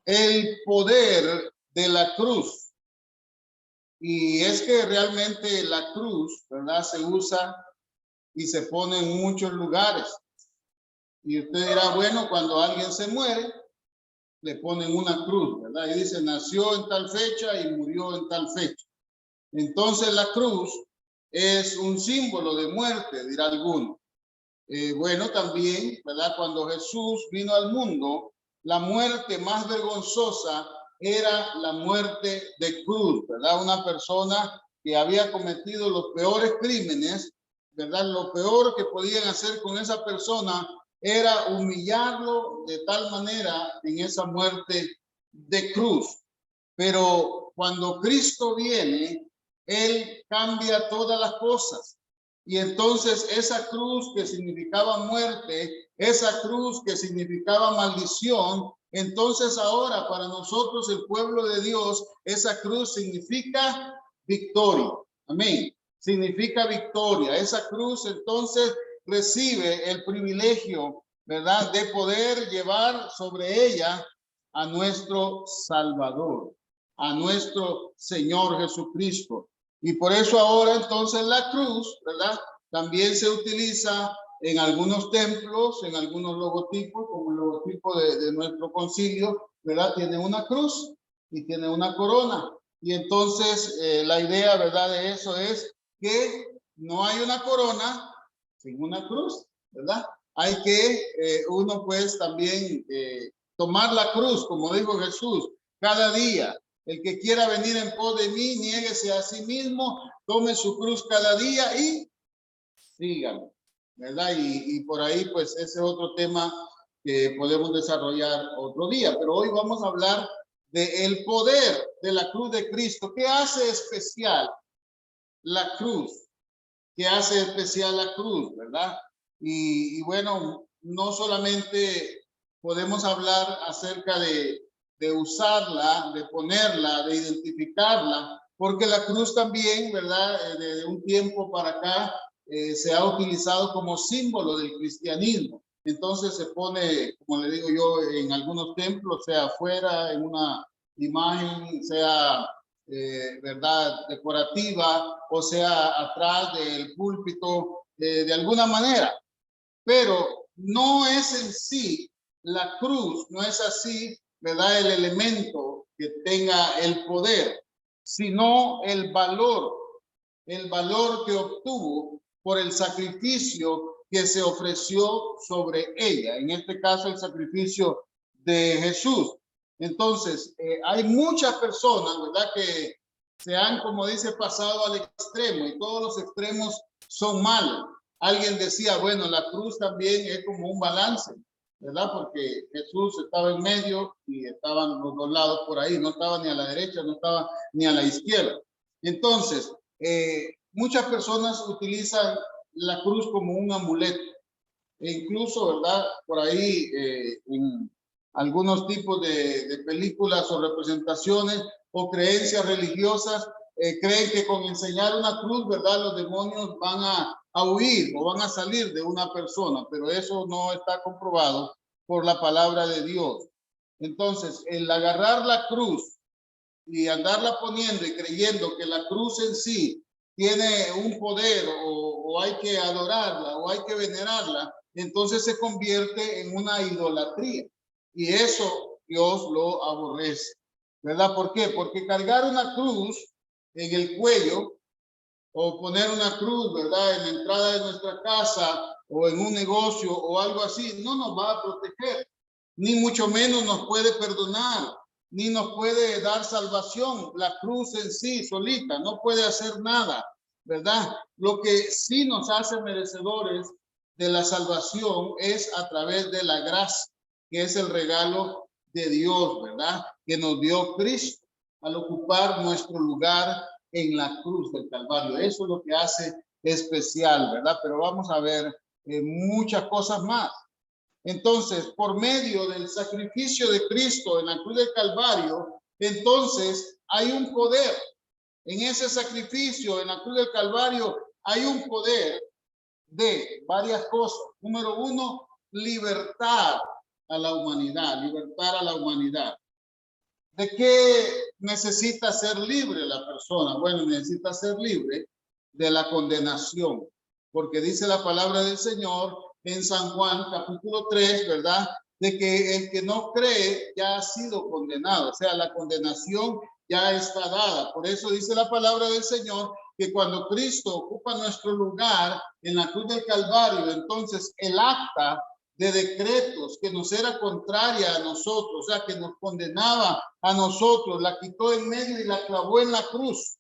el poder de la cruz. Y es que realmente la cruz, ¿verdad? Se usa y se pone en muchos lugares. Y usted dirá, bueno, cuando alguien se muere, le ponen una cruz, ¿verdad? Y dice, nació en tal fecha y murió en tal fecha. Entonces la cruz es un símbolo de muerte, dirá alguno. Bueno, también, ¿verdad? Cuando Jesús vino al mundo, la muerte más vergonzosa era la muerte de cruz, ¿verdad? Una persona que había cometido los peores crímenes, ¿verdad? Lo peor que podían hacer con esa persona era humillarlo de tal manera en esa muerte de cruz. Pero cuando Cristo viene, Él cambia todas las cosas. Y entonces esa cruz que significaba muerte, esa cruz que significaba maldición, entonces ahora para nosotros el pueblo de Dios, esa cruz significa victoria. Amén. Significa victoria. Esa cruz entonces recibe el privilegio, ¿verdad?, de poder llevar sobre ella a nuestro Salvador, a nuestro Señor Jesucristo. Y por eso ahora entonces la cruz, ¿verdad?, también se utiliza en algunos templos, en algunos logotipos, como el logotipo de nuestro concilio, ¿verdad? Tiene una cruz y tiene una corona. Y entonces la idea, ¿verdad?, de eso es que no hay una corona sin una cruz, ¿verdad? Hay que uno pues también tomar la cruz, como dijo Jesús, cada día. El que quiera venir en pos de mí, niéguese a sí mismo, tome su cruz cada día y síganme, ¿verdad? Y por ahí, pues, ese es otro tema que podemos desarrollar otro día. Pero hoy vamos a hablar del poder de la cruz de Cristo. ¿Qué hace especial la cruz? ¿Qué hace especial la cruz, verdad? Y bueno, no solamente podemos hablar acerca de usarla, de ponerla, de identificarla, porque la cruz también, ¿verdad? De un tiempo para acá se ha utilizado como símbolo del cristianismo. Entonces se pone, como le digo yo, en algunos templos, sea afuera, en una imagen, sea ¿verdad?, decorativa, o sea, atrás del púlpito, de alguna manera. Pero no es en sí la cruz, no es así, ¿verdad?, el elemento que tenga el poder, sino el valor que obtuvo por el sacrificio que se ofreció sobre ella. En este caso, el sacrificio de Jesús. Entonces, hay muchas personas, ¿verdad?, que se han, como dice, pasado al extremo, y todos los extremos son malos. Alguien decía, bueno, la cruz también es como un balance, ¿verdad? Porque Jesús estaba en medio y estaban los dos lados por ahí, no estaba ni a la derecha, no estaba ni a la izquierda. Entonces, muchas personas utilizan la cruz como un amuleto. E incluso, ¿verdad?, por ahí en algunos tipos de películas o representaciones o creencias religiosas, creen que con enseñar una cruz, ¿verdad?, los demonios van a huir o van a salir de una persona, pero eso no está comprobado por la palabra de Dios. Entonces, el agarrar la cruz y andarla poniendo y creyendo que la cruz en sí tiene un poder o hay que adorarla o hay que venerarla, entonces se convierte en una idolatría. Y eso Dios lo aborrece, ¿verdad? ¿Por qué? Porque cargar una cruz en el cuello o poner una cruz, ¿verdad?, en la entrada de nuestra casa o en un negocio o algo así, no nos va a proteger, ni mucho menos nos puede perdonar, ni nos puede dar salvación. La cruz en sí, solita, no puede hacer nada, ¿verdad? Lo que sí nos hace merecedores de la salvación es a través de la gracia, que es el regalo de Dios, ¿verdad?, que nos dio Cristo al ocupar nuestro lugar en la cruz del Calvario. Eso es lo que hace especial, ¿verdad? Pero vamos a ver muchas cosas más. Entonces, por medio del sacrificio de Cristo en la cruz del Calvario, entonces hay un poder. En ese sacrificio en la cruz del Calvario hay un poder de varias cosas. Número uno, libertad a la humanidad, libertar a la humanidad. ¿De qué necesita ser libre la persona? Bueno, necesita ser libre de la condenación, porque dice la palabra del Señor en San Juan capítulo 3, ¿verdad? De que el que no cree ya ha sido condenado, o sea, la condenación ya está dada. Por eso dice la palabra del Señor que cuando Cristo ocupa nuestro lugar en la cruz del Calvario, entonces el acta de decretos que nos era contraria a nosotros, o sea, que nos condenaba a nosotros, la quitó en medio y la clavó en la cruz,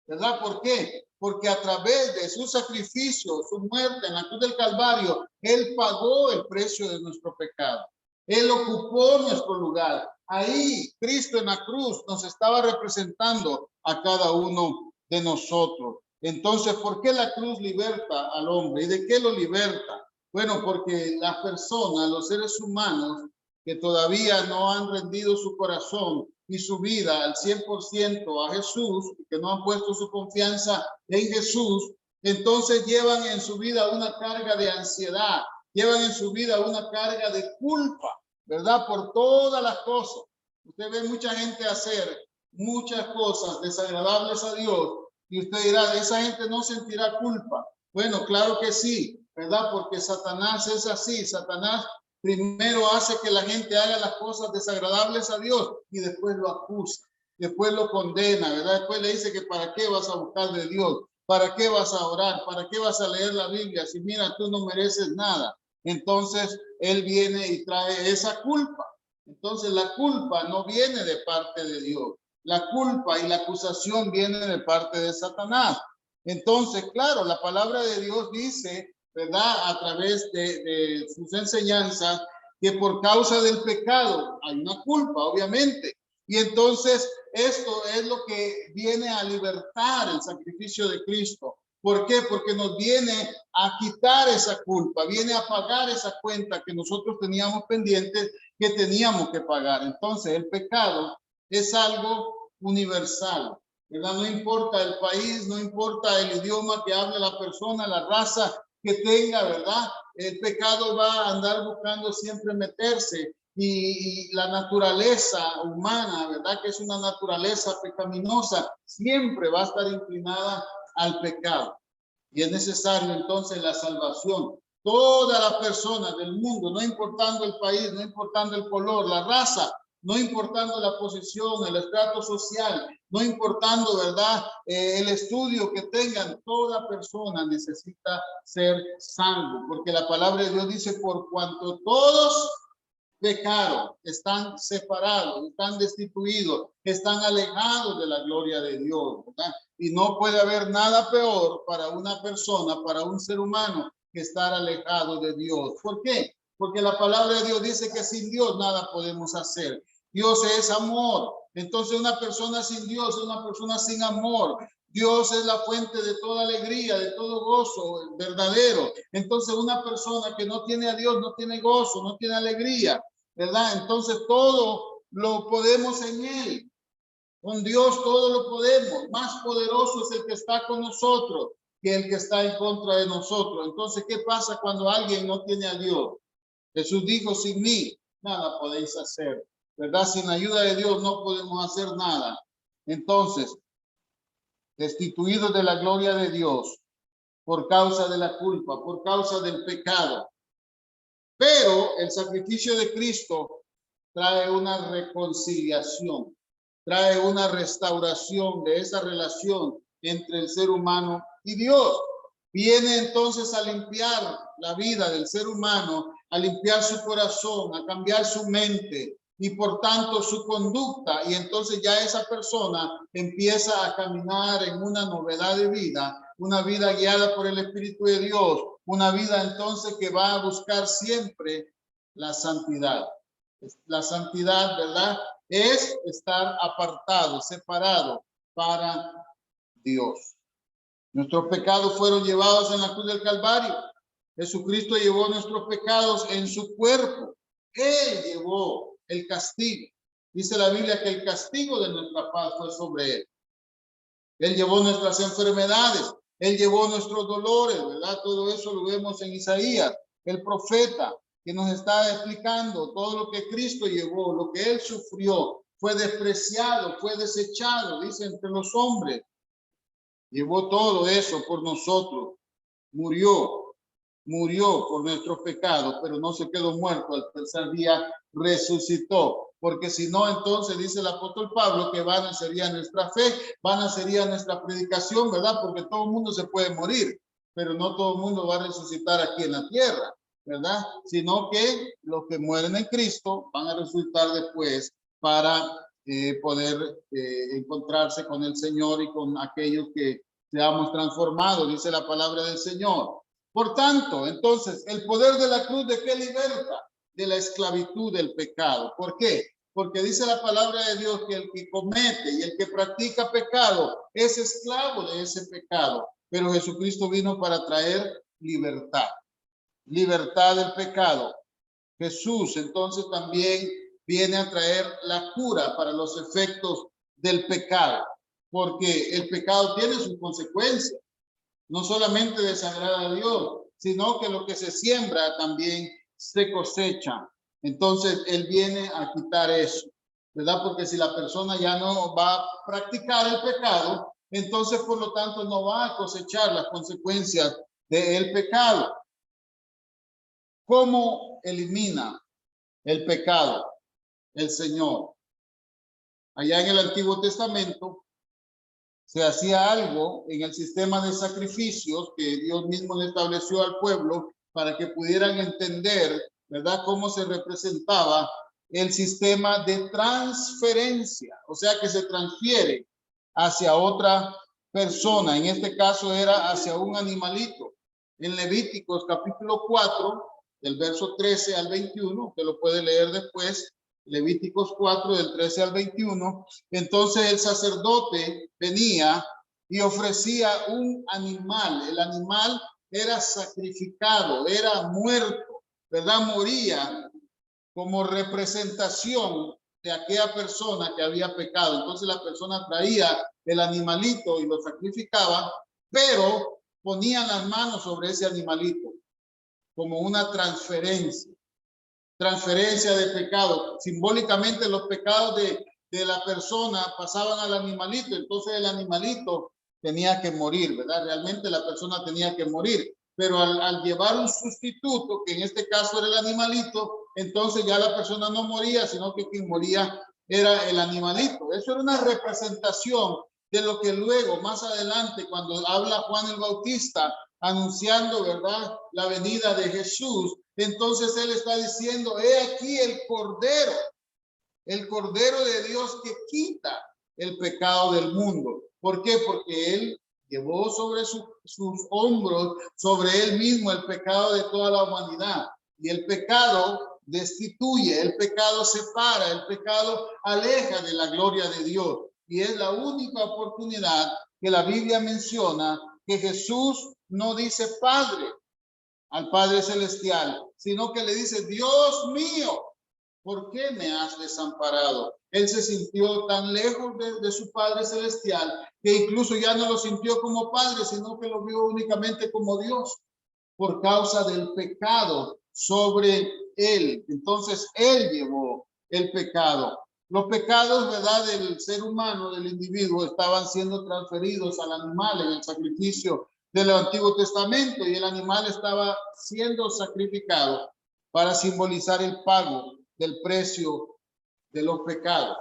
¿verdad? ¿Por qué? Porque a través de su sacrificio, su muerte en la cruz del Calvario, Él pagó el precio de nuestro pecado. Él ocupó nuestro lugar. Ahí Cristo en la cruz nos estaba representando a cada uno de nosotros. Entonces, ¿por qué la cruz liberta al hombre? ¿Y de qué lo liberta? Bueno, porque las personas, los seres humanos que todavía no han rendido su corazón y su vida al 100% a Jesús, que no han puesto su confianza en Jesús, entonces llevan en su vida una carga de ansiedad, llevan en su vida una carga de culpa, ¿verdad? Por todas las cosas. Usted ve mucha gente hacer muchas cosas desagradables a Dios y usted dirá, de esa gente no sentirá culpa. Bueno, claro que sí, ¿verdad? Porque Satanás es así. Satanás primero hace que la gente haga las cosas desagradables a Dios y después lo acusa, después lo condena, ¿verdad? Después le dice que para qué vas a buscar de Dios, para qué vas a orar, para qué vas a leer la Biblia, si mira, tú no mereces nada. Entonces, él viene y trae esa culpa. Entonces, la culpa no viene de parte de Dios. La culpa y la acusación vienen de parte de Satanás. Entonces, claro, la palabra de Dios dice, ¿verdad? A través de sus enseñanzas, que por causa del pecado hay una culpa, obviamente. Y entonces esto es lo que viene a libertar el sacrificio de Cristo. ¿Por qué? Porque nos viene a quitar esa culpa, viene a pagar esa cuenta que nosotros teníamos pendiente, que teníamos que pagar. Entonces el pecado es algo universal, ¿verdad? No importa el país, no importa el idioma que hable la persona, la raza que tenga, ¿verdad? El pecado va a andar buscando siempre meterse y la naturaleza humana, ¿verdad? Que es una naturaleza pecaminosa, siempre va a estar inclinada al pecado. Y es necesario entonces la salvación. Todas las personas del mundo, no importando el país, no importando el color, la raza, no importando la posición, el estrato social, no importando, ¿verdad? El estudio que tengan, toda persona necesita ser salvo, porque la palabra de Dios dice, por cuanto todos pecaron, están separados, están destituidos, están alejados de la gloria de Dios, ¿verdad? Y no puede haber nada peor para una persona, para un ser humano, que estar alejado de Dios. ¿Por qué? Porque la palabra de Dios dice que sin Dios nada podemos hacer. Dios es amor. Entonces una persona sin Dios es una persona sin amor. Dios es la fuente de toda alegría, de todo gozo verdadero. Entonces una persona que no tiene a Dios no tiene gozo, no tiene alegría, ¿verdad? Entonces todo lo podemos en Él. Con Dios todo lo podemos. Más poderoso es el que está con nosotros que el que está en contra de nosotros. Entonces, ¿qué pasa cuando alguien no tiene a Dios? Jesús dijo, sin mí nada podéis hacer, ¿verdad? Sin la ayuda de Dios no podemos hacer nada. Entonces, destituidos de la gloria de Dios por causa de la culpa, por causa del pecado. Pero el sacrificio de Cristo trae una reconciliación, trae una restauración de esa relación entre el ser humano y Dios. Viene entonces a limpiar la vida del ser humano, a limpiar su corazón, a cambiar su mente y por tanto su conducta. Y entonces ya esa persona empieza a caminar en una novedad de vida, una vida guiada por el Espíritu de Dios, una vida entonces que va a buscar siempre la santidad. La santidad, ¿verdad? Es estar apartado, separado para Dios. Nuestros pecados fueron llevados en la cruz del Calvario. Jesucristo llevó nuestros pecados en su cuerpo. Él llevó el castigo. Dice la Biblia que el castigo de nuestra paz fue sobre él. Él llevó nuestras enfermedades. Él llevó nuestros dolores, ¿verdad? Todo eso lo vemos en Isaías, el profeta, que nos está explicando todo lo que Cristo llevó, lo que Él sufrió, fue despreciado, fue desechado, dice, entre los hombres. Llevó todo eso por nosotros. Murió por nuestros pecados, pero no se quedó muerto. Al tercer día resucitó. Porque si no, entonces dice el apóstol Pablo que vana sería nuestra fe, vana sería nuestra predicación, ¿verdad? Porque todo el mundo se puede morir, pero no todo el mundo va a resucitar aquí en la tierra, ¿verdad? Sino que los que mueren en Cristo van a resucitar después para poder encontrarse con el Señor y con aquellos que seamos transformados, dice la palabra del Señor. Por tanto, entonces, el poder de la cruz, ¿de qué liberta? De la esclavitud del pecado. ¿Por qué? Porque dice la palabra de Dios que el que comete y el que practica pecado es esclavo de ese pecado. Pero Jesucristo vino para traer libertad. Libertad del pecado. Jesús entonces también viene a traer la cura para los efectos del pecado. Porque el pecado tiene sus consecuencias. No solamente desagradar a Dios, sino que lo que se siembra también se cosecha. Entonces, Él viene a quitar eso, ¿verdad? Porque si la persona ya no va a practicar el pecado, entonces, por lo tanto, no va a cosechar las consecuencias del pecado. ¿Cómo elimina el pecado el Señor? Allá en el Antiguo Testamento, se hacía algo en el sistema de sacrificios que Dios mismo le estableció al pueblo para que pudieran entender, ¿verdad?, cómo se representaba el sistema de transferencia, o sea, que se transfiere hacia otra persona. En este caso era hacia un animalito. En Levíticos capítulo 4, del verso 13 al 21, que lo puede leer después, Levíticos 4, del 13 al 21, entonces el sacerdote venía y ofrecía un animal. El animal era sacrificado, era muerto, ¿verdad? Moría como representación de aquella persona que había pecado. Entonces la persona traía el animalito y lo sacrificaba, pero ponía las manos sobre ese animalito como una transferencia de pecado. Simbólicamente los pecados de la persona pasaban al animalito, entonces el animalito tenía que morir, ¿verdad? Realmente la persona tenía que morir, pero al llevar un sustituto, que en este caso era el animalito, entonces ya la persona no moría, sino que quien moría era el animalito. Eso era una representación de lo que luego, más adelante, cuando habla Juan el Bautista, anunciando, ¿verdad?, la venida de Jesús, entonces él está diciendo, he aquí el Cordero de Dios que quita el pecado del mundo. ¿Por qué? Porque él llevó sobre sus hombros, sobre él mismo, el pecado de toda la humanidad. Y el pecado destituye, el pecado separa, el pecado aleja de la gloria de Dios. Y es la única oportunidad que la Biblia menciona que Jesús no dice Padre al Padre Celestial, sino que le dice, Dios mío, ¿por qué me has desamparado? Él se sintió tan lejos de su Padre Celestial que incluso ya no lo sintió como Padre, sino que lo vio únicamente como Dios por causa del pecado sobre él. Entonces, él llevó el pecado. Los pecados, ¿verdad?, del ser humano, del individuo, estaban siendo transferidos al animal en el sacrificio del Antiguo Testamento, y el animal estaba siendo sacrificado para simbolizar el pago del precio de los pecados,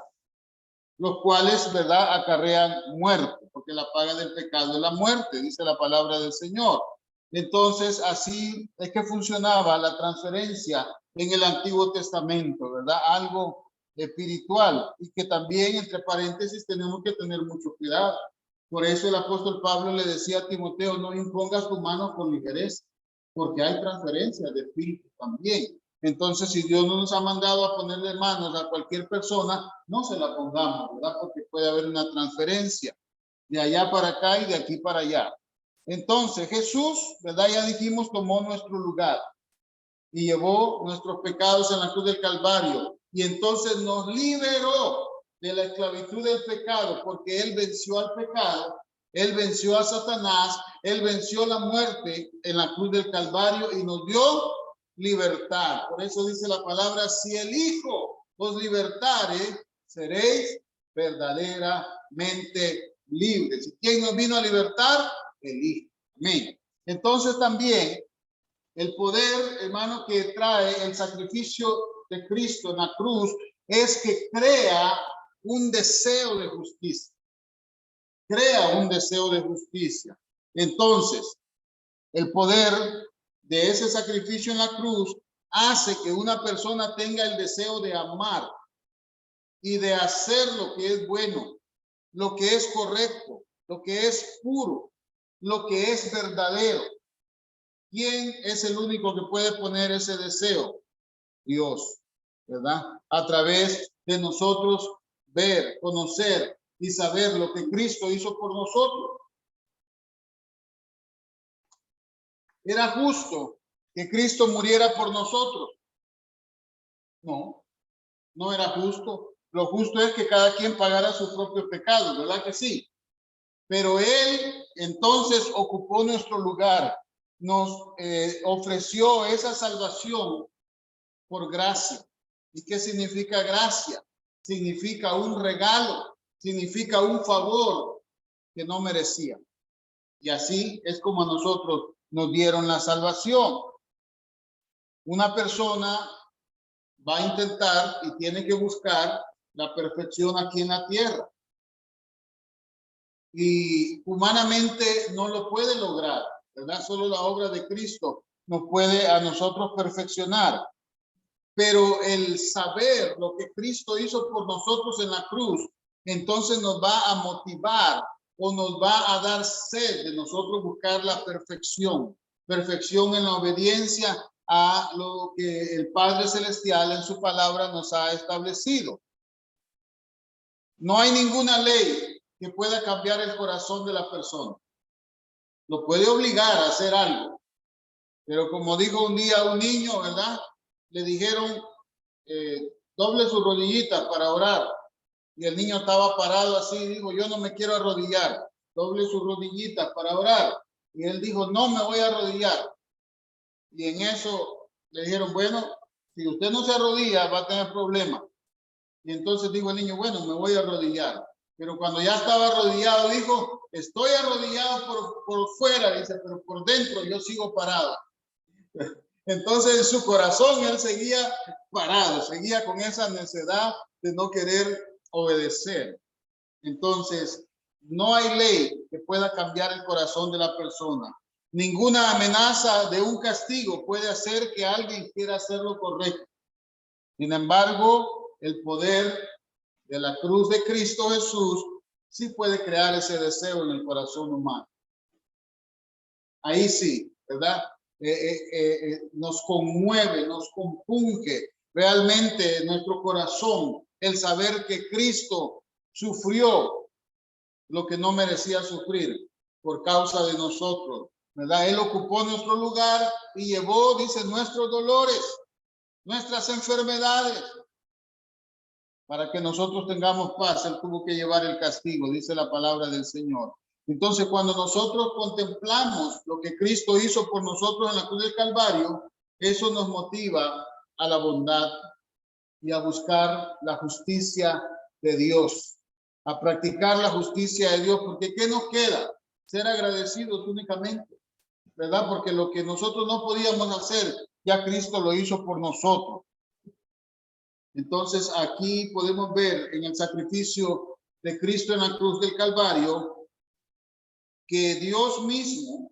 los cuales, ¿verdad?, acarrean muerte, porque la paga del pecado es la muerte, dice la palabra del Señor. Entonces, así es que funcionaba la transferencia en el Antiguo Testamento, ¿verdad? Algo espiritual, y que también, entre paréntesis, tenemos que tener mucho cuidado. Por eso el apóstol Pablo le decía a Timoteo, no impongas tu mano con ligereza, porque hay transferencia de espíritu también. Entonces, si Dios no nos ha mandado a ponerle manos a cualquier persona, no se la pongamos, ¿verdad? Porque puede haber una transferencia de allá para acá y de aquí para allá. Entonces, Jesús, ¿verdad? Ya dijimos, tomó nuestro lugar y llevó nuestros pecados en la cruz del Calvario. Y entonces nos liberó de la esclavitud del pecado, porque Él venció al pecado, Él venció a Satanás, Él venció la muerte en la cruz del Calvario y nos dio libertad. Por eso dice la palabra, si el Hijo os libertare, seréis verdaderamente libres. ¿Y quién nos vino a libertar? El Hijo. Amén. Entonces también el poder, hermano, que trae el sacrificio de Cristo en la cruz es que crea un deseo de justicia. Crea un deseo de justicia. Entonces, el poder de ese sacrificio en la cruz hace que una persona tenga el deseo de amar y de hacer lo que es bueno, lo que es correcto, lo que es puro, lo que es verdadero. ¿Quién es el único que puede poner ese deseo? Dios, ¿verdad? A través de nosotros ver, conocer y saber lo que Cristo hizo por nosotros. ¿Era justo que Cristo muriera por nosotros? No, no era justo. Lo justo es que cada quien pagara sus propios pecados, ¿verdad que sí? Pero Él entonces ocupó nuestro lugar, nos ofreció esa salvación por gracia. ¿Y qué significa gracia? Significa un regalo, significa un favor que no merecía. Y así es como a nosotros nos dieron la salvación. Una persona va a intentar y tiene que buscar la perfección aquí en la tierra. Y humanamente no lo puede lograr, ¿verdad? Solo la obra de Cristo nos puede a nosotros perfeccionar. Pero el saber lo que Cristo hizo por nosotros en la cruz, entonces nos va a motivar o nos va a dar sed de nosotros buscar la perfección. Perfección en la obediencia a lo que el Padre Celestial en su palabra nos ha establecido. No hay ninguna ley que pueda cambiar el corazón de la persona. Lo puede obligar a hacer algo. Pero como dijo un día un niño, ¿verdad? Le dijeron, doble sus rodillitas para orar. Y el niño estaba parado así, dijo, yo no me quiero arrodillar. Doble sus rodillitas para orar. Y él dijo, no me voy a arrodillar. Y en eso le dijeron, bueno, si usted no se arrodilla, va a tener problemas. Y entonces dijo el niño, bueno, me voy a arrodillar. Pero cuando ya estaba arrodillado, dijo, estoy arrodillado por fuera, dice, pero por dentro yo sigo parado. Entonces en su corazón él seguía parado, seguía con esa necedad de no querer obedecer. Entonces, no hay ley que pueda cambiar el corazón de la persona. Ninguna amenaza de un castigo puede hacer que alguien quiera hacer lo correcto. Sin embargo, el poder de la cruz de Cristo Jesús sí puede crear ese deseo en el corazón humano. Ahí sí, ¿verdad? Nos conmueve, nos compunge realmente nuestro corazón el saber que Cristo sufrió lo que no merecía sufrir por causa de nosotros, ¿verdad? Él ocupó nuestro lugar y llevó, dice, nuestros dolores, nuestras enfermedades, para que nosotros tengamos paz. Él tuvo que llevar el castigo, dice la palabra del Señor. Entonces, cuando nosotros contemplamos lo que Cristo hizo por nosotros en la cruz del Calvario, eso nos motiva a la bondad y a buscar la justicia de Dios, a practicar la justicia de Dios, porque ¿qué nos queda? Ser agradecidos únicamente, ¿verdad? Porque lo que nosotros no podíamos hacer, ya Cristo lo hizo por nosotros. Entonces, aquí podemos ver en el sacrificio de Cristo en la cruz del Calvario, que Dios mismo,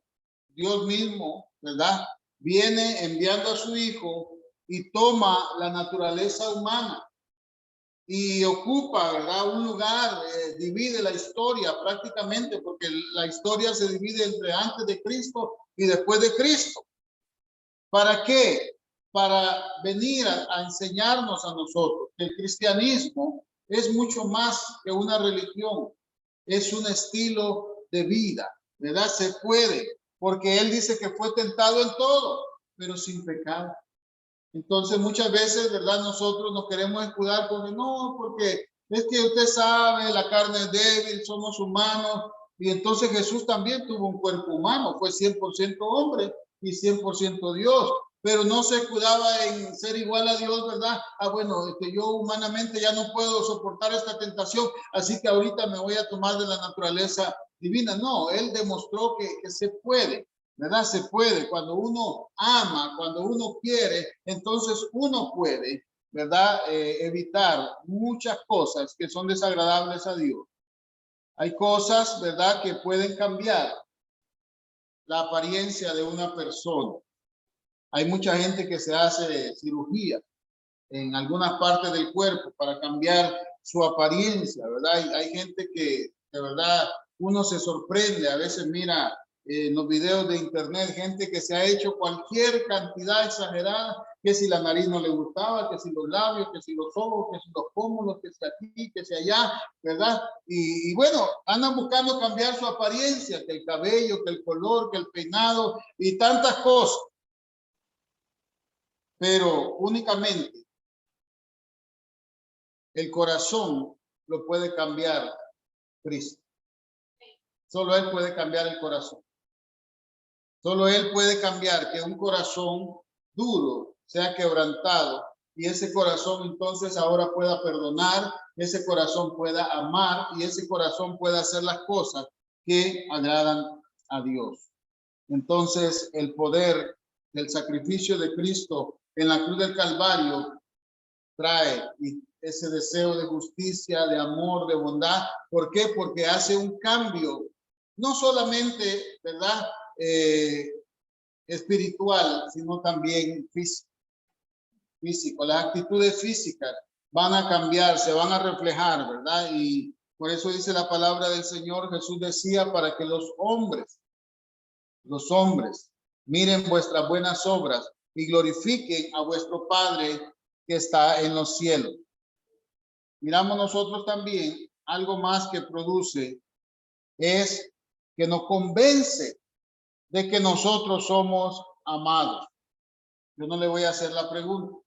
¿verdad? Viene enviando a su Hijo y toma la naturaleza humana y ocupa, ¿verdad? Un lugar, divide la historia prácticamente, porque la historia se divide entre antes de Cristo y después de Cristo. ¿Para qué? Para venir a enseñarnos a nosotros que el cristianismo es mucho más que una religión, es un estilo de vida, ¿verdad? Se puede, porque él dice que fue tentado en todo, pero sin pecado. Entonces muchas veces, ¿verdad? Nosotros nos queremos escudar porque no, porque es que usted sabe, la carne es débil, somos humanos. Y entonces Jesús también tuvo un cuerpo humano, fue 100% hombre y 100% Dios. pero no se cuidaba en ser igual a Dios, ¿verdad? Bueno, yo humanamente ya no puedo soportar esta tentación, así que ahorita me voy a tomar de la naturaleza divina. No, él demostró que se puede, ¿verdad? Se puede. Cuando uno ama, cuando uno quiere, entonces uno puede, ¿verdad? Evitar muchas cosas que son desagradables a Dios. Hay cosas, ¿verdad?, que pueden cambiar la apariencia de una persona. Hay mucha gente que se hace cirugía en algunas partes del cuerpo para cambiar su apariencia, ¿verdad? Hay gente que de verdad uno se sorprende, a veces mira en los videos de internet, gente que se ha hecho cualquier cantidad exagerada, que si la nariz no le gustaba, que si los labios, que si los ojos, que si los pómulos, que si aquí, que si allá, ¿verdad? Y bueno, andan buscando cambiar su apariencia, que el cabello, que el color, que el peinado y tantas cosas. Pero únicamente el corazón lo puede cambiar Cristo. Solo Él puede cambiar el corazón. Solo Él puede cambiar que un corazón duro sea quebrantado y ese corazón entonces ahora pueda perdonar, ese corazón pueda amar y ese corazón pueda hacer las cosas que agradan a Dios. Entonces el poder del sacrificio de Cristo en la cruz del Calvario trae ese deseo de justicia, de amor, de bondad. ¿Por qué? Porque hace un cambio, no solamente, ¿verdad?, espiritual, sino también físico. Las actitudes físicas van a cambiar, se van a reflejar, ¿verdad? Y por eso dice la palabra del Señor, Jesús decía, para que los hombres, miren vuestras buenas obras y glorifiquen a vuestro Padre que está en los cielos. Miramos nosotros también algo más que produce es que nos convence de que nosotros somos amados. Yo no le voy a hacer la pregunta.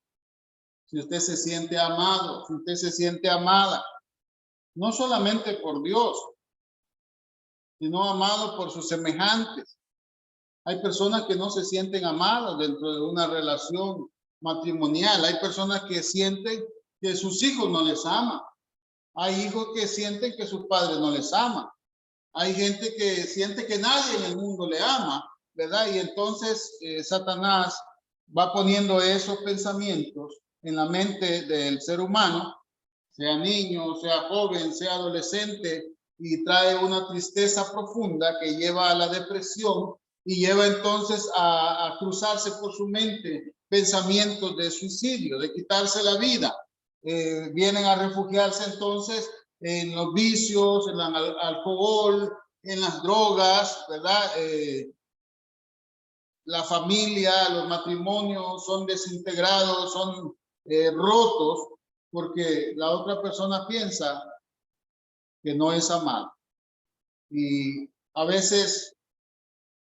Si usted se siente amado, si usted se siente amada, no solamente por Dios, sino amado por sus semejantes. Hay personas que no se sienten amadas dentro de una relación matrimonial. Hay personas que sienten que sus hijos no les aman. Hay hijos que sienten que sus padres no les aman. Hay gente que siente que nadie en el mundo le ama, ¿verdad? Y entonces Satanás va poniendo esos pensamientos en la mente del ser humano, sea niño, sea joven, sea adolescente, y trae una tristeza profunda que lleva a la depresión y lleva entonces a cruzarse por su mente pensamientos de suicidio, de quitarse la vida. Vienen a refugiarse entonces en los vicios, en el alcohol, en las drogas, ¿verdad? La familia, los matrimonios son desintegrados, son rotos, porque la otra persona piensa que no es amada. Y a veces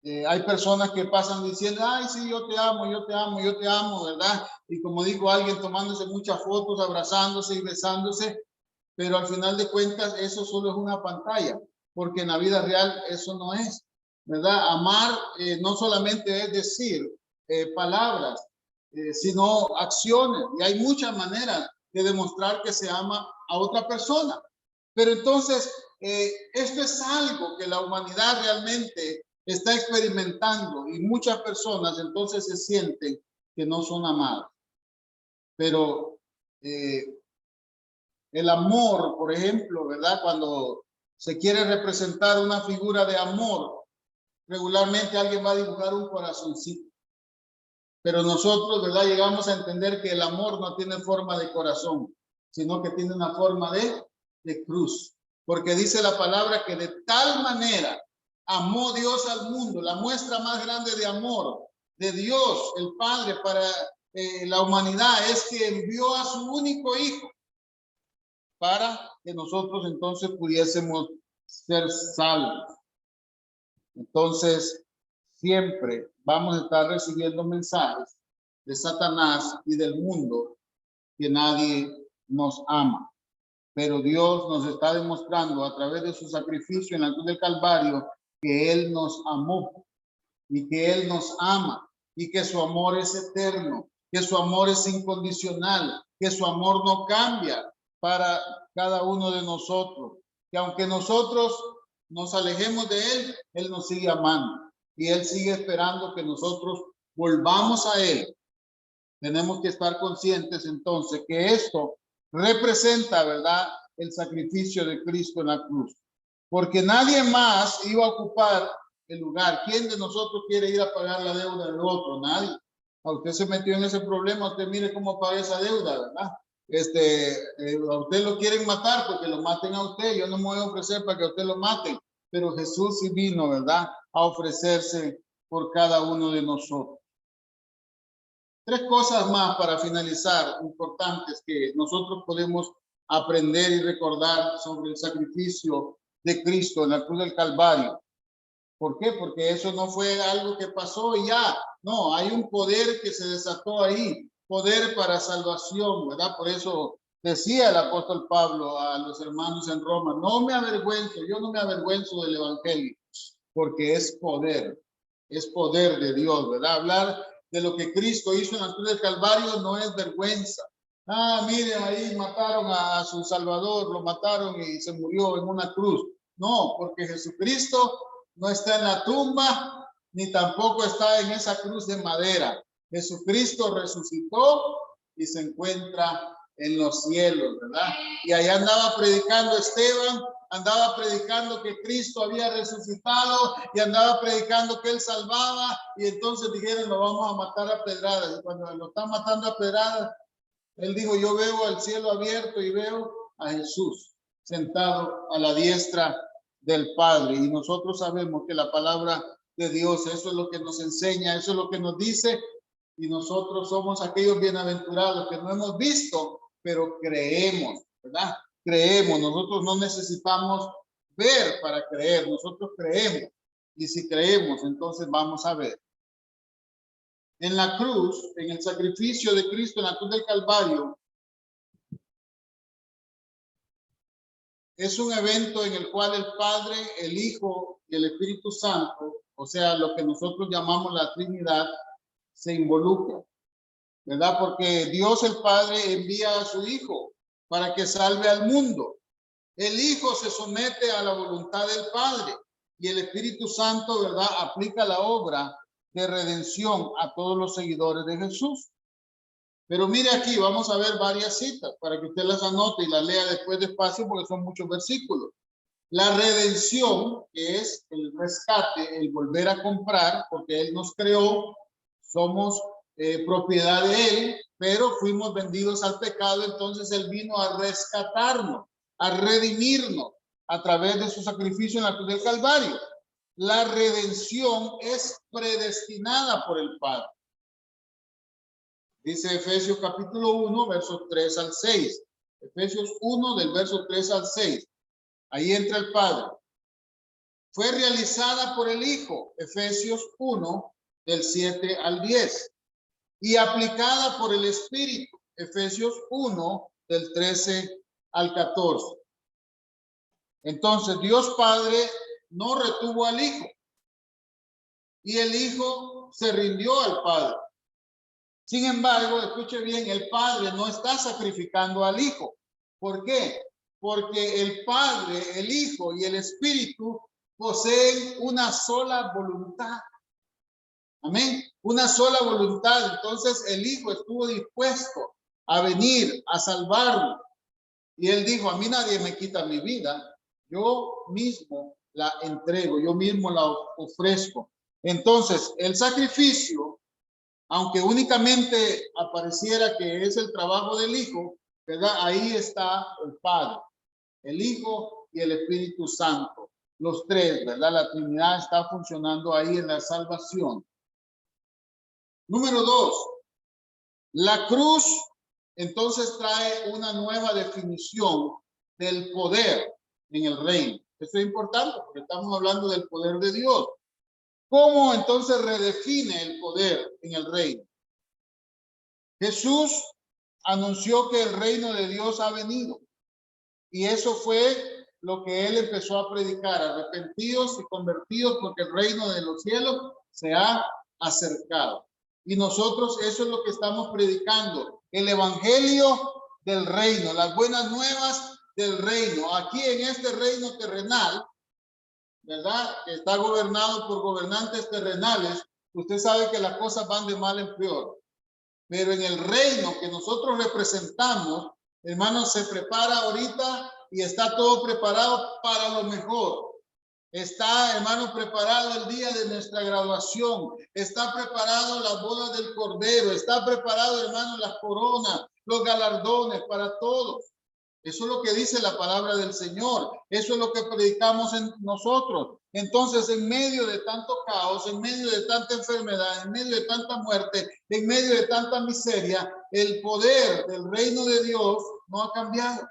hay personas que pasan diciendo, ay, sí, yo te amo, yo te amo, yo te amo, ¿verdad? Y como dijo alguien, tomándose muchas fotos, abrazándose y besándose, pero al final de cuentas eso solo es una pantalla, porque en la vida real eso no es, ¿verdad? Amar no solamente es decir palabras, sino acciones, y hay muchas maneras de demostrar que se ama a otra persona. Pero entonces, esto es algo que la humanidad realmente está experimentando y muchas personas entonces se sienten que no son amadas. Pero el amor, por ejemplo, ¿verdad? Cuando se quiere representar una figura de amor, regularmente alguien va a dibujar un corazoncito. Pero nosotros, ¿verdad? Llegamos a entender que el amor no tiene forma de corazón, sino que tiene una forma de cruz. Porque dice la palabra que de tal manera amó Dios al mundo, la muestra más grande de amor de Dios, el Padre, para la humanidad, es que envió a su único hijo para que nosotros entonces pudiésemos ser salvos. Entonces, siempre vamos a estar recibiendo mensajes de Satanás y del mundo que nadie nos ama. Pero Dios nos está demostrando a través de su sacrificio en la cruz del Calvario que Él nos amó y que Él nos ama y que su amor es eterno, que su amor es incondicional, que su amor no cambia para cada uno de nosotros, que aunque nosotros nos alejemos de él, él nos sigue amando y él sigue esperando que nosotros volvamos a él. Tenemos que estar conscientes entonces que esto representa, ¿verdad?, el sacrificio de Cristo en la cruz, porque nadie más iba a ocupar el lugar. ¿Quién de nosotros quiere ir a pagar la deuda del otro? Nadie. A usted se metió en ese problema, usted mire cómo paga esa deuda, ¿verdad? A usted lo quieren matar, porque lo maten a usted. Yo no me voy a ofrecer para que a usted lo maten, pero Jesús sí vino, ¿verdad?, a ofrecerse por cada uno de nosotros. Tres cosas más para finalizar, importantes, que nosotros podemos aprender y recordar sobre el sacrificio de Cristo en la cruz del Calvario. ¿Por qué? Porque eso no fue algo que pasó y ya. No, hay un poder que se desató ahí, poder para salvación, ¿verdad? Por eso decía el apóstol Pablo a los hermanos en Roma, no me avergüenzo, yo no me avergüenzo del evangelio, porque es poder de Dios, ¿verdad? Hablar de lo que Cristo hizo en la cruz del Calvario no es vergüenza. Ah, miren, ahí mataron a su Salvador, lo mataron y se murió en una cruz. No, porque Jesucristo no está en la tumba, ni tampoco está en esa cruz de madera. Jesucristo resucitó y se encuentra en los cielos, ¿verdad? Y allá andaba predicando Esteban, andaba predicando que Cristo había resucitado y andaba predicando que él salvaba, y entonces dijeron, lo vamos a matar a pedradas. Y cuando lo están matando a pedradas, él dijo, yo veo al cielo abierto y veo a Jesús sentado a la diestra del Padre. Y nosotros sabemos que la palabra de Dios, eso es lo que nos enseña, eso es lo que nos dice, y nosotros somos aquellos bienaventurados que no hemos visto, pero creemos, ¿verdad? Creemos, nosotros no necesitamos ver para creer, nosotros creemos, y si creemos, entonces vamos a ver. En la cruz, en el sacrificio de Cristo en la cruz del Calvario, es un evento en el cual el Padre, el Hijo y el Espíritu Santo, o sea, lo que nosotros llamamos la Trinidad, se involucran, ¿verdad? Porque Dios el Padre envía a su Hijo para que salve al mundo. El Hijo se somete a la voluntad del Padre y el Espíritu Santo, ¿verdad?, aplica la obra de redención a todos los seguidores de Jesús. Pero mire aquí, vamos a ver varias citas para que usted las anote y las lea después despacio porque son muchos versículos. La redención, que es el rescate, el volver a comprar, porque Él nos creó, somos propiedad de Él, pero fuimos vendidos al pecado, entonces Él vino a rescatarnos, a redimirnos a través de su sacrificio en la cruz del Calvario. La redención es predestinada por el Padre. Dice Efesios capítulo 1, versos 3 al 6. Efesios 1 del verso 3 al 6. Ahí entra el Padre. Fue realizada por el Hijo, Efesios 1 del 7 al 10. Y aplicada por el Espíritu, Efesios 1 del 13 al 14. Entonces Dios Padre no retuvo al Hijo. Y el Hijo se rindió al Padre. Sin embargo, escuche bien, el Padre no está sacrificando al Hijo. ¿Por qué? Porque el Padre, el Hijo y el Espíritu poseen una sola voluntad. Amén. Una sola voluntad. Entonces el Hijo estuvo dispuesto a venir a salvarlo. Y él dijo, a mí nadie me quita mi vida. Yo mismo la entrego, yo mismo la ofrezco. Entonces el sacrificio, aunque únicamente apareciera que es el trabajo del Hijo, ¿verdad? Ahí está el Padre, el Hijo y el Espíritu Santo. Los tres, ¿verdad? La Trinidad está funcionando ahí en la salvación. Número 2, la cruz entonces trae una nueva definición del poder en el reino. Eso es importante porque estamos hablando del poder de Dios. ¿Cómo entonces redefine el poder en el reino? Jesús anunció que el reino de Dios ha venido. Y eso fue lo que él empezó a predicar. Arrepentidos y convertidos porque el reino de los cielos se ha acercado. Y nosotros eso es lo que estamos predicando, el evangelio del reino, las buenas nuevas del reino. Aquí en este reino terrenal, ¿verdad? Que está gobernado por gobernantes terrenales, usted sabe que las cosas van de mal en peor. Pero en el reino que nosotros representamos, hermanos, se prepara ahorita y está todo preparado para lo mejor. Está, hermano, preparado el día de nuestra graduación. Está preparado las bodas del Cordero. Está preparado, hermano, las coronas, los galardones para todos. Eso es lo que dice la palabra del Señor. Eso es lo que predicamos en nosotros. Entonces, en medio de tanto caos, en medio de tanta enfermedad, en medio de tanta muerte, en medio de tanta miseria, el poder del reino de Dios no ha cambiado.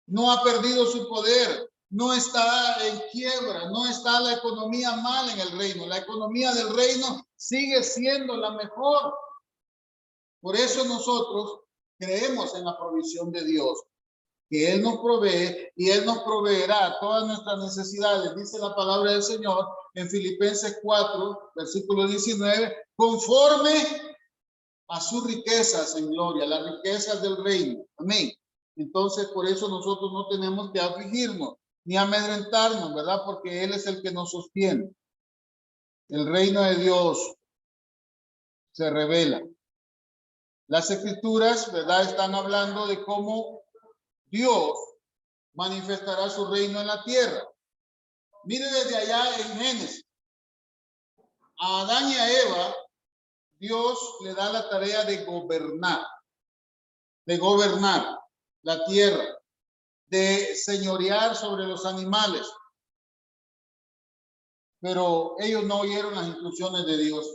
No ha perdido su poder. No está en quiebra, no está la economía mal en el reino. La economía del reino sigue siendo la mejor. Por eso nosotros creemos en la provisión de Dios, que Él nos provee y Él nos proveerá todas nuestras necesidades, dice la palabra del Señor en Filipenses 4, versículo 19, conforme a sus riquezas en gloria, las riquezas del reino. Amén. Entonces, por eso nosotros no tenemos que afligirnos ni amedrentarnos, ¿verdad? Porque Él es el que nos sostiene. El reino de Dios se revela. Las escrituras, ¿verdad? Están hablando de cómo Dios manifestará su reino en la tierra. Mire desde allá en Génesis. A Adán y a Eva, Dios le da la tarea de gobernar la tierra, de señorear sobre los animales. Pero ellos no oyeron las instrucciones de Dios,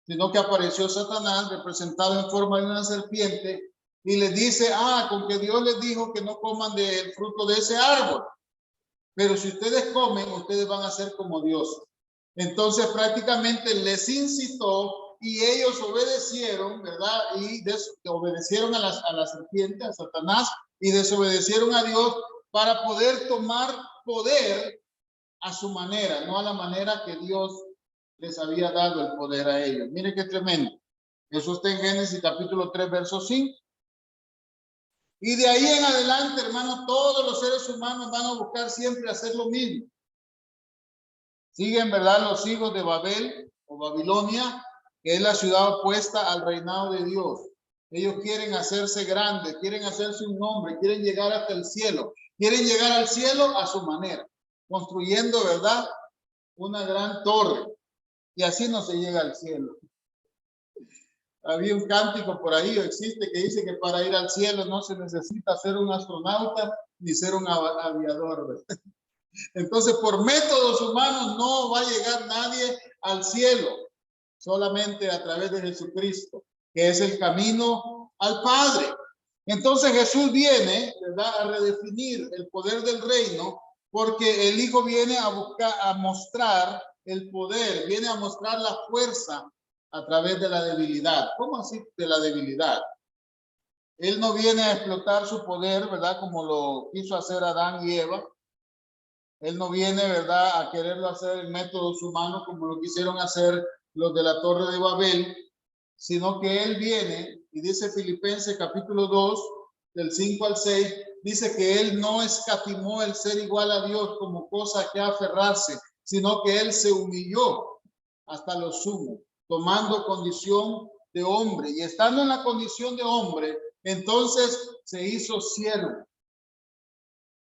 sino que apareció Satanás representado en forma de una serpiente y les dice, con que Dios les dijo que no coman del fruto de ese árbol. Pero si ustedes comen, ustedes van a ser como Dios. Entonces prácticamente les incitó y ellos obedecieron, ¿verdad? Y obedecieron a la serpiente, a Satanás, y desobedecieron a Dios para poder tomar poder a su manera, no a la manera que Dios les había dado el poder a ellos. Mire qué tremendo. Eso está en Génesis capítulo 3, verso 5. Y de ahí en adelante, hermanos, todos los seres humanos van a buscar siempre hacer lo mismo. Siguen, ¿verdad?, los hijos de Babel o Babilonia, que es la ciudad opuesta al reinado de Dios. Ellos quieren hacerse grandes, quieren hacerse un nombre, quieren llegar hasta el cielo. Quieren llegar al cielo a su manera, construyendo, ¿verdad?, una gran torre. Y así no se llega al cielo. Había un cántico por ahí, existe, que dice que para ir al cielo no se necesita ser un astronauta ni ser un aviador, ¿verdad? Entonces, por métodos humanos no va a llegar nadie al cielo, solamente a través de Jesucristo, que es el camino al Padre. Entonces Jesús viene, ¿verdad?, a redefinir el poder del reino, porque el Hijo viene a buscar, a mostrar el poder, viene a mostrar la fuerza a través de la debilidad. ¿Cómo así de la debilidad? Él no viene a explotar su poder, ¿verdad?, como lo quiso hacer Adán y Eva. Él no viene, ¿verdad?, a quererlo hacer en métodos humanos como lo quisieron hacer los de la Torre de Babel, sino que Él viene, y dice Filipenses capítulo 2, del 5 al 6, dice que Él no escatimó el ser igual a Dios como cosa que aferrarse, sino que Él se humilló hasta lo sumo, tomando condición de hombre. Y estando en la condición de hombre, entonces se hizo siervo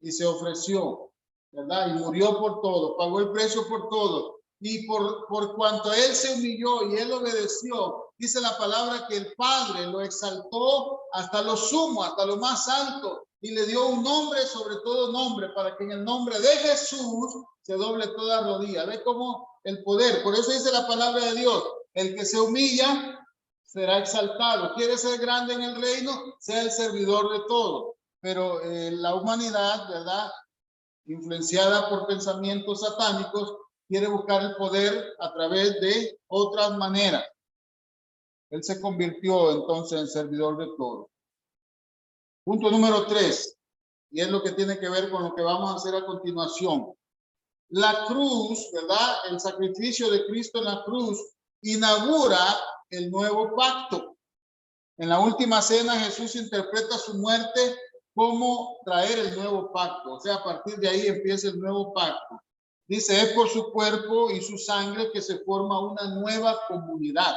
y se ofreció, ¿verdad? Y murió por todo, pagó el precio por todo. Y por cuanto Él se humilló y Él obedeció, dice la palabra que el Padre lo exaltó hasta lo sumo, hasta lo más alto, y le dio un nombre sobre todo nombre, para que en el nombre de Jesús se doble toda rodilla. ¿Ve cómo el poder? Por eso dice la palabra de Dios, el que se humilla será exaltado. ¿Quiere ser grande en el reino? Sea el servidor de todo. Pero la humanidad, ¿verdad?, influenciada por pensamientos satánicos, quiere buscar el poder a través de otras maneras. Él se convirtió entonces en servidor de todo. Punto número 3, y es lo que tiene que ver con lo que vamos a hacer a continuación. La cruz, ¿verdad?, el sacrificio de Cristo en la cruz inaugura el nuevo pacto. En la última cena Jesús interpreta su muerte como traer el nuevo pacto. O sea, a partir de ahí empieza el nuevo pacto. Dice, es por su cuerpo y su sangre que se forma una nueva comunidad.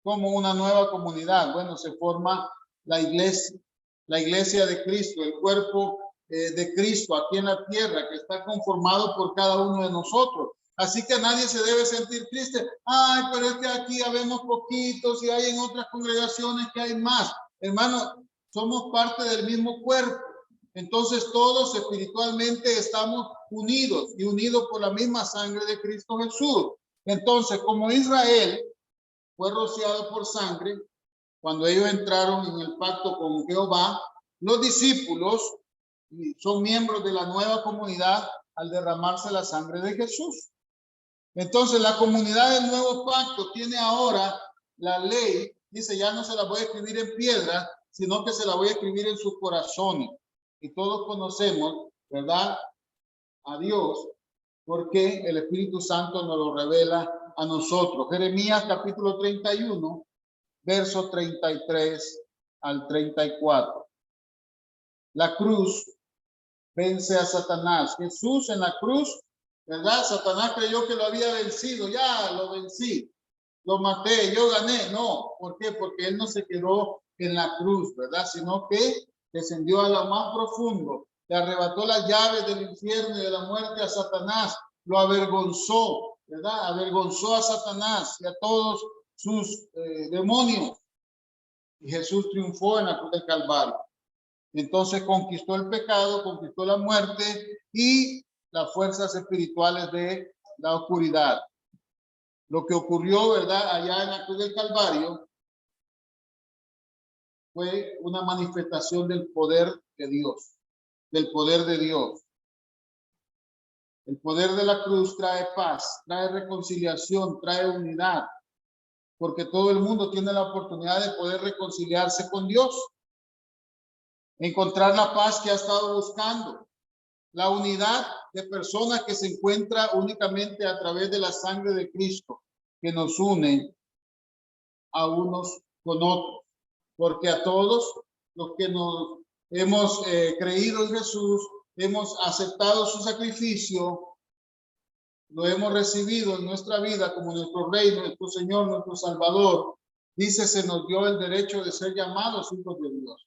Como una nueva comunidad. Bueno, se forma la iglesia de Cristo, el cuerpo de Cristo aquí en la tierra, que está conformado por cada uno de nosotros. Así que nadie se debe sentir triste. Ay, pero es que aquí habemos poquitos y hay en otras congregaciones que hay más. Hermano, somos parte del mismo cuerpo. Entonces todos espiritualmente estamos unidos y unidos por la misma sangre de Cristo Jesús. Entonces, como Israel fue rociado por sangre, cuando ellos entraron en el pacto con Jehová, los discípulos son miembros de la nueva comunidad al derramarse la sangre de Jesús. Entonces, la comunidad del nuevo pacto tiene ahora la ley, dice, ya no se la voy a escribir en piedra, sino que se la voy a escribir en sus corazones. Y todos conocemos, ¿verdad?, a Dios, porque el Espíritu Santo nos lo revela a nosotros. Jeremías capítulo 31, verso 33 al 34. La cruz vence a Satanás. Jesús en la cruz, ¿verdad? Satanás creyó que lo había vencido. Ya lo vencí, lo maté, yo gané. No, ¿por qué? Porque él no se quedó en la cruz, ¿verdad? Sino que descendió a lo más profundo, le arrebató las llaves del infierno y de la muerte a Satanás, lo avergonzó, ¿verdad? Avergonzó a Satanás y a todos sus demonios. Y Jesús triunfó en la cruz del Calvario. Entonces conquistó el pecado, conquistó la muerte y las fuerzas espirituales de la oscuridad. Lo que ocurrió, ¿verdad?, allá en la cruz del Calvario fue una manifestación del poder de Dios, del poder de Dios. El poder de la cruz trae paz, trae reconciliación, trae unidad, porque todo el mundo tiene la oportunidad de poder reconciliarse con Dios, encontrar la paz que ha estado buscando, la unidad de personas que se encuentra únicamente a través de la sangre de Cristo, que nos une a unos con otros, porque a todos los que nos hemos creído en Jesús, hemos aceptado su sacrificio, lo hemos recibido en nuestra vida como nuestro Rey, nuestro Señor, nuestro Salvador, dice, se nos dio el derecho de ser llamados hijos de Dios.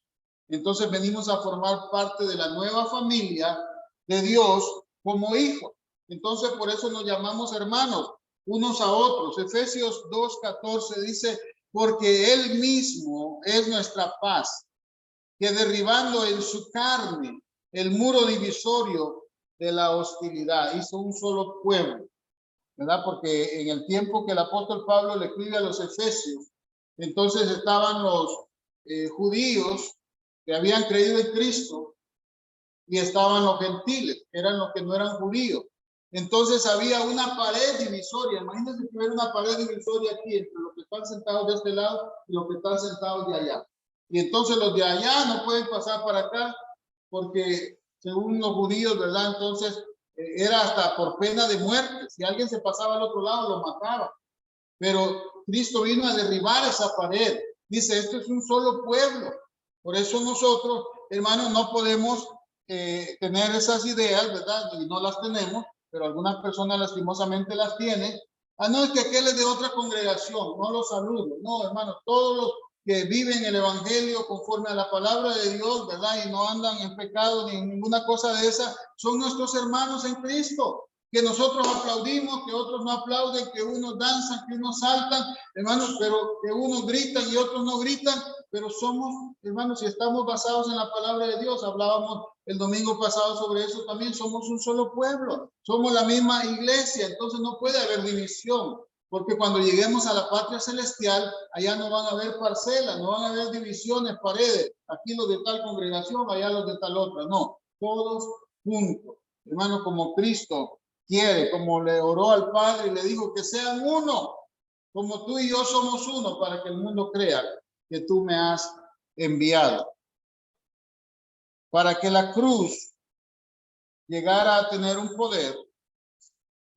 Entonces venimos a formar parte de la nueva familia de Dios como hijos. Entonces por eso nos llamamos hermanos unos a otros. Efesios 2:14 dice, porque Él mismo es nuestra paz, que derribando en su carne el muro divisorio de la hostilidad, hizo un solo pueblo, ¿verdad? Porque en el tiempo que el apóstol Pablo le escribe a los efesios, entonces estaban los judíos que habían creído en Cristo y estaban los gentiles, que eran los que no eran judíos. Entonces había una pared divisoria. Imagínense que hubiera una pared divisoria aquí entre los que están sentados de este lado y los que están sentados de allá. Y entonces los de allá no pueden pasar para acá porque según los judíos, ¿verdad? Entonces era hasta por pena de muerte. Si alguien se pasaba al otro lado, lo mataba. Pero Cristo vino a derribar esa pared. Dice, esto es un solo pueblo. Por eso nosotros, hermanos, no podemos tener esas ideas, ¿verdad? Y no las tenemos, pero algunas personas lastimosamente las tienen. Ah, no, es que aquel es de otra congregación, no los saludo. No, hermanos, todos los que viven el evangelio conforme a la palabra de Dios, ¿verdad? Y no andan en pecado ni en ninguna cosa de esa, son nuestros hermanos en Cristo. Que nosotros aplaudimos, que otros no aplauden, que unos danzan, que unos saltan, hermanos, pero que unos gritan y otros no gritan, pero somos, hermanos, si estamos basados en la palabra de Dios, hablábamos el domingo pasado sobre eso también, somos un solo pueblo, somos la misma iglesia, entonces no puede haber división, porque cuando lleguemos a la patria celestial, allá no van a haber parcelas, no van a haber divisiones, paredes, aquí los de tal congregación, allá los de tal otra, no, todos juntos, hermanos, como Cristo quiere, como le oró al Padre y le dijo que sean uno, como tú y yo somos uno, para que el mundo crea que tú me has enviado. Para que la cruz llegara a tener un poder,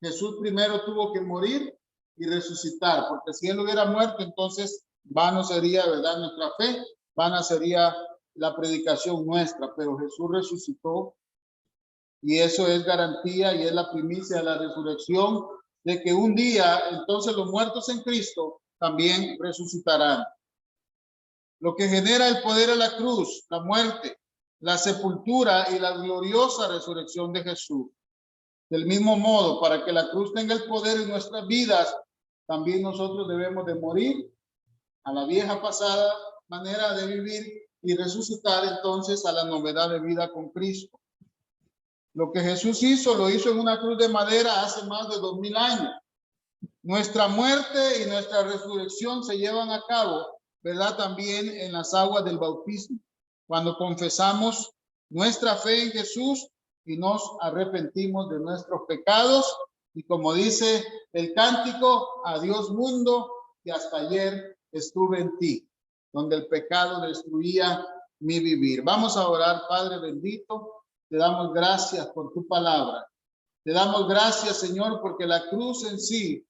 Jesús primero tuvo que morir y resucitar, porque si él hubiera muerto, entonces vano sería, ¿verdad?, nuestra fe, vana sería la predicación nuestra, pero Jesús resucitó y eso es garantía y es la primicia de la resurrección, de que un día entonces los muertos en Cristo también resucitarán. Lo que genera el poder de la cruz, la muerte, la sepultura y la gloriosa resurrección de Jesús. Del mismo modo, para que la cruz tenga el poder en nuestras vidas, también nosotros debemos de morir a la vieja pasada manera de vivir y resucitar entonces a la novedad de vida con Cristo. Lo que Jesús hizo, lo hizo en una cruz de madera hace más de 2000 años. Nuestra muerte y nuestra resurrección se llevan a cabo, ¿verdad?, también en las aguas del bautismo, cuando confesamos nuestra fe en Jesús y nos arrepentimos de nuestros pecados. Y como dice el cántico, adiós mundo, que hasta ayer estuve en ti, donde el pecado destruía mi vivir. Vamos a orar. Padre bendito, te damos gracias por tu palabra. Te damos gracias, Señor, porque la cruz en sí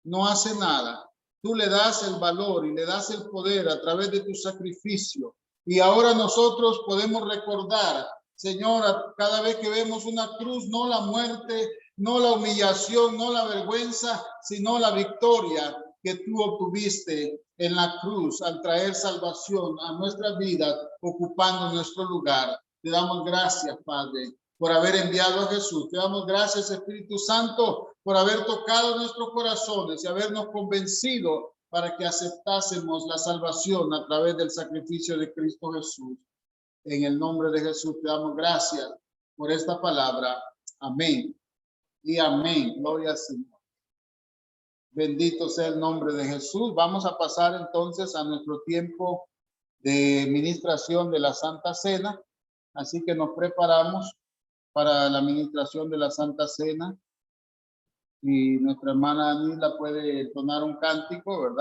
no hace nada. Tú le das el valor y le das el poder a través de tu sacrificio. Y ahora nosotros podemos recordar, Señor, cada vez que vemos una cruz, no la muerte, no la humillación, no la vergüenza, sino la victoria que tú obtuviste en la cruz al traer salvación a nuestras vidas, ocupando nuestro lugar. Te damos gracias, Padre, por haber enviado a Jesús. Te damos gracias, Espíritu Santo, por haber tocado nuestros corazones y habernos convencido para que aceptásemos la salvación a través del sacrificio de Cristo Jesús. En el nombre de Jesús te damos gracias por esta palabra. Amén y amén. Gloria al Señor. Bendito sea el nombre de Jesús. Vamos a pasar entonces a nuestro tiempo de ministración de la Santa Cena. Así que nos preparamos para la administración de la Santa Cena. Y nuestra hermana Anila puede entonar un cántico, ¿verdad?